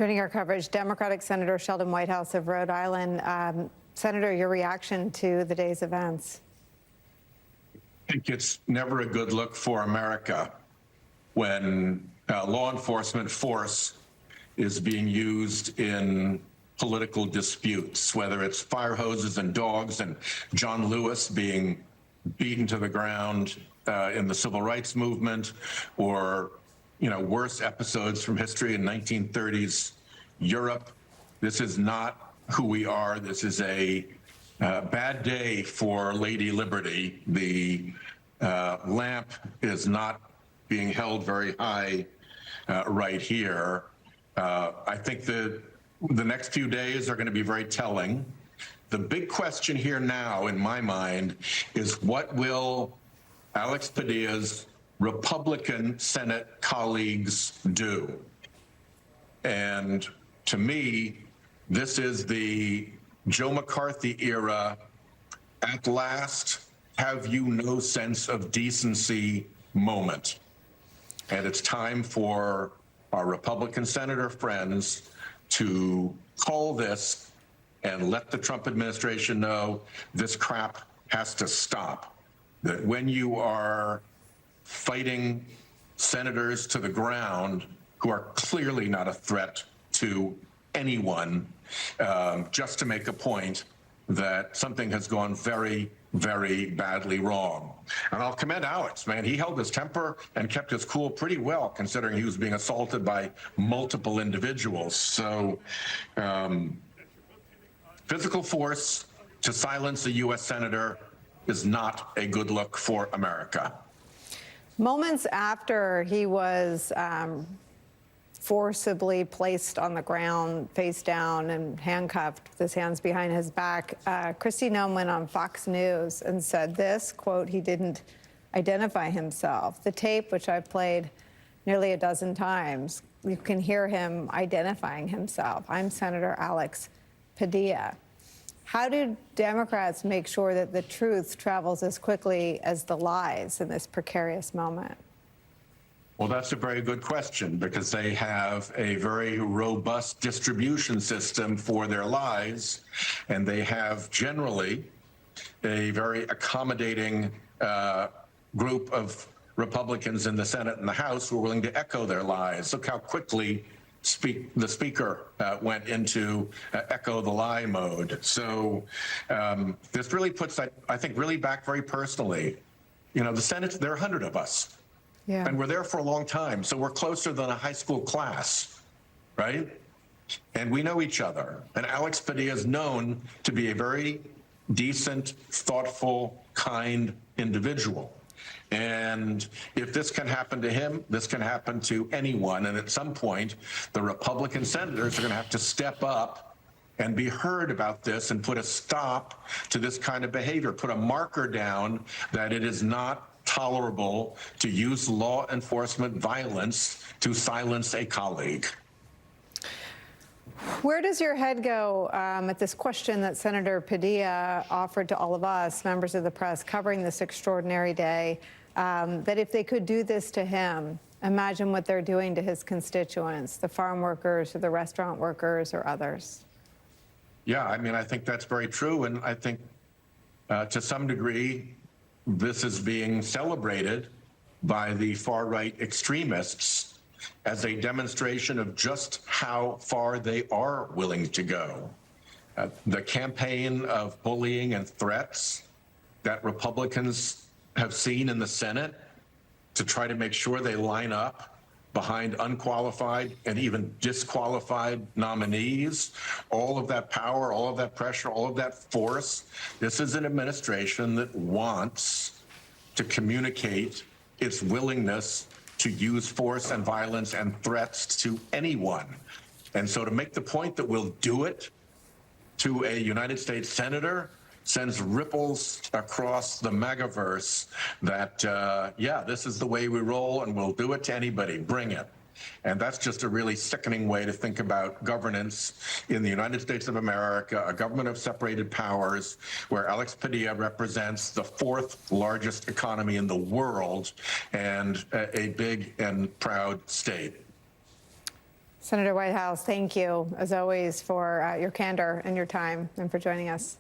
Turning our coverage, Democratic Senator Sheldon Whitehouse of Rhode Island. Senator, your reaction to the day's events? I think it's never a good look for America when law enforcement force is being used in political disputes, whether it's fire hoses and dogs and John Lewis being beaten to the ground in the civil rights movement, or worse episodes from history in 1930s Europe. This is not who we are. This is a bad day for Lady Liberty. The lamp is not being held very high right here. I think the next few days are going to be very telling. The big question here now, in my mind, is what will Alex Padilla's Republican Senate colleagues do? And to me, this is the Joe McCarthy era, at last have you no sense of decency moment. And it's time for our Republican senator friends to call this and let the Trump administration know this crap has to stop. That when you are fighting senators to the ground who are clearly not a threat to anyone, just to make a point that something has gone very, very badly wrong. And I'll commend Alex, man. He held his temper and kept his cool pretty well, considering he was being assaulted by multiple individuals. So physical force to silence a U.S. senator is not a good look for America. Moments after he was forcibly placed on the ground, face down, and handcuffed with his hands behind his back, Noem went on Fox News and said this, quote, he didn't identify himself. The tape, which I've played nearly a dozen times, you can hear him identifying himself. I'm Senator Alex Padilla. How do Democrats make sure that the truth travels as quickly as the lies in this precarious moment? Well, that's a very good question, because they have a very robust distribution system for their lies, and they have generally a very accommodating group of Republicans in the Senate and the House who are willing to echo their lies. Look how quickly the speaker went into echo the lie mode. So this really puts, I think, really back very personally. The Senate, there are 100 of us. Yeah. And we're there for a long time, so we're closer than a high school class, right? And we know each other. And Alex Padilla is known to be a very decent, thoughtful, kind individual. And if this can happen to him, this can happen to anyone. And at some point, the Republican senators are going to have to step up and be heard about this and put a stop to this kind of behavior, put a marker down that it is not tolerable to use law enforcement violence to silence a colleague. Where does your head go at this question that Senator Padilla offered to all of us, members of the press, covering this extraordinary day, that if they could do this to him, imagine what they're doing to his constituents, the farm workers or the restaurant workers or others? Yeah, I mean, I think that's very true. And I think to some degree, this is being celebrated by the far-right extremists as a demonstration of just how far they are willing to go. The campaign of bullying and threats that Republicans have seen in the Senate to try to make sure they line up behind unqualified and even disqualified nominees, all of that power, all of that pressure, all of that force. This is an administration that wants to communicate its willingness to use force and violence and threats to anyone. And so to make the point that we'll do it to a United States senator sends ripples across the megaverse that, yeah, this is the way we roll and we'll do it to anybody, bring it. And that's just a really sickening way to think about governance in the United States of America, a government of separated powers, where Alex Padilla represents the fourth largest economy in the world and a big and proud state. Senator Whitehouse, thank you, as always, for your candor and your time and for joining us.